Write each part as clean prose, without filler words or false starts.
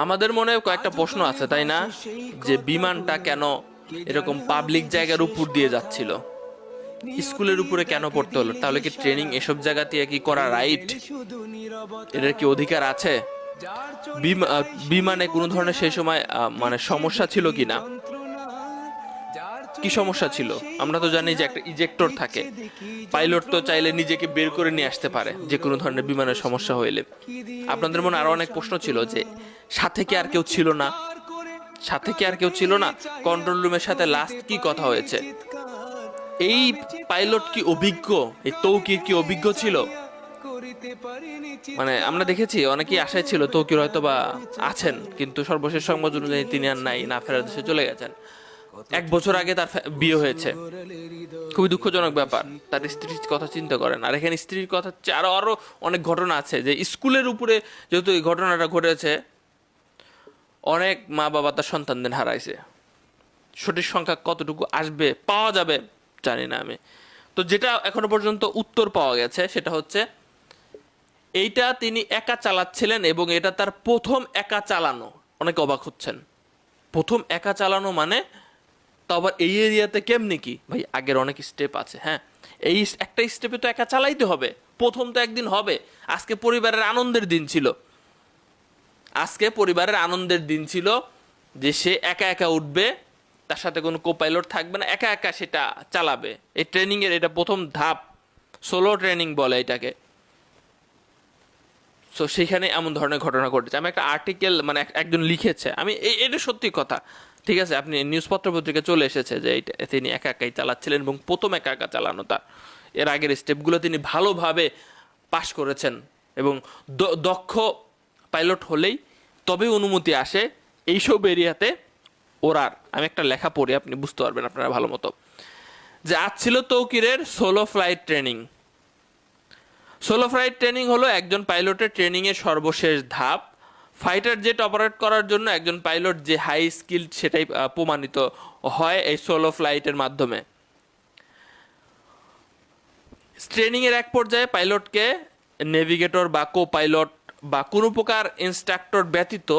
আমাদের মনে কয়েকটা প্রশ্ন আছে, তাই না? যে বিমানটা কেন এরকম পাবলিক জায়গার উপর দিয়ে যাচ্ছিল, স্কুলের উপরে কেন পড়তে হলো? তাহলে কি ট্রেনিং এসব জায়গা দিয়ে কি করা রাইট? এটার কি অধিকার আছে? বিমানে কোনো ধরনের সেই সময় মানে সমস্যা ছিল কিনা, কি সমস্যা ছিল? আমরা তো জানি যে একটা ইজেক্টর থাকে, পাইলট তো চাইলে নিজেকে বের করে নিয়ে আসতে পারে যে কোনো ধরনের বিমানের সমস্যা হইলে। আপনাদের মনে আরো অনেক প্রশ্ন ছিল যে সাথে কি আর কেউ ছিল না, সাথে কি আর কেউ ছিল না, কন্ট্রোল রুমের সাথে লাস্ট কি কথা হয়েছে, এই পাইলট কি অভিজ্ঞ, এই তৌকির কি অভিজ্ঞ ছিল? মানে আমরা দেখেছি অনেকেই আশায় ছিল তৌকির হয়তো বা আছেন, কিন্তু সর্বশেষ সংবাদ অনুযায়ী তিনি আর নাই, না ফেরার দেশে চলে গেছেন। 1 বছর আগে তার বিয়ে হয়েছে, খুবই দুঃখজনক ব্যাপার। তার স্ত্রীর কথা চিন্তা করেন। আর এখানে স্ত্রীর কথা আরো আরো অনেক ঘটনা আছে, যে স্কুলের উপরে যেহেতু এই ঘটনাটা ঘটেছে, অনেক মা বাবা তার সন্তানদের হারাইছে। সঠিক সংখ্যা কতটুকু আসবে, পাওয়া যাবে জানি না আমি। তো যেটা এখনো পর্যন্ত উত্তর পাওয়া গেছে সেটা হচ্ছে এইটা তিনি একা চালাচ্ছিলেন, এবং এটা তার প্রথম একা চালানো। অনেকে অবাক হচ্ছেন, প্রথম একা চালানো মানে? তো আবার এই এরিয়াতে কেমনি কি ভাই? আগের অনেক স্টেপ আছে, হ্যাঁ। এই একটা স্টেপে তো একা চালাইতে হবে, প্রথম তো একদিন হবে। আজকে পরিবারের আনন্দের দিন ছিল, আজকে পরিবারের আনন্দের দিন ছিল যে সে একা একা উঠবে, তার সাথে কোনো কোপাইলট থাকবে না, একা একা সেটা চালাবে। এই ট্রেনিং এর এটা প্রথম ধাপ, সোলো ট্রেনিং বলে এটাকে। সো সেখানে এমন ধরনের ঘটনা ঘটেছে। আমি একটা আর্টিকেল, মানে একজন লিখেছে, আমি এটা সত্যি কথা, ঠিক আছে, আপনি নিউজ পত্র পত্রিকা চলে এসেছে যে তিনি একা একাই চালাচ্ছিলেন, এবং প্রথম একা একা চালানো তার। এর আগের স্টেপগুলো তিনি ভালোভাবে পাশ করেছেন, এবং দক্ষ পাইলট হলেই তবে অনুমতি আসে এইসব এরিয়াতে ওড়ার। আমি একটা লেখা পড়ি, আপনি বুঝতে পারবেন আপনারা ভালো মতো। যে আজ ছিল তৌকিরের solo flight training. Solo flight training হলো একজন পাইলটের ট্রেনিং এর সর্বশেষ ধাপ। ফাইটার জেট অপারেট করার জন্য একজন পাইলট যে হাই স্কিল্ড সেটাই প্রমাণিত হয় এই সোলো ফ্লাইটের মাধ্যমে। ট্রেনিং এর এক পর্যায়ে পাইলটকে নেভিগেটর বা কো পাইলট বা কোনো প্রকার ইনস্ট্রাক্টর ব্যতীত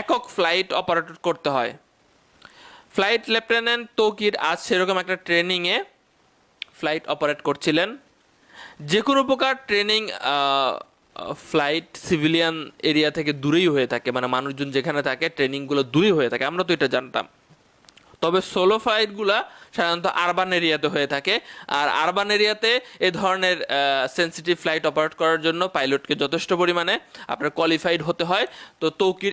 একক ফ্লাইট অপারেট করতে হয়। ফ্লাইট লেফটেন্যান্ট তৌকির আজ সেরকম একটা ট্রেনিংয়ে ফ্লাইট অপারেট করছিলেন। যে কোনো প্রকার ট্রেনিং ফ্লাইট সিভিলিয়ান এরিয়া থেকে দূরেই হয়ে থাকে, মানে মানুষজন যেখানে থাকে ট্রেনিংগুলো দূরেই হয়ে থাকে, আমরা তো এটা জানতাম। তবে সোলো ফ্লাইটগুলা সাধারণত আরবান এরিয়াতে হয়ে থাকে, আর আরবান এরিয়াতে এ ধরনের সেন্সিটিভ ফ্লাইট অপারেট করার জন্য পাইলটকে যথেষ্ট পরিমাণে আপনার কোয়ালিফাইড হতে হয়। তো তৌকির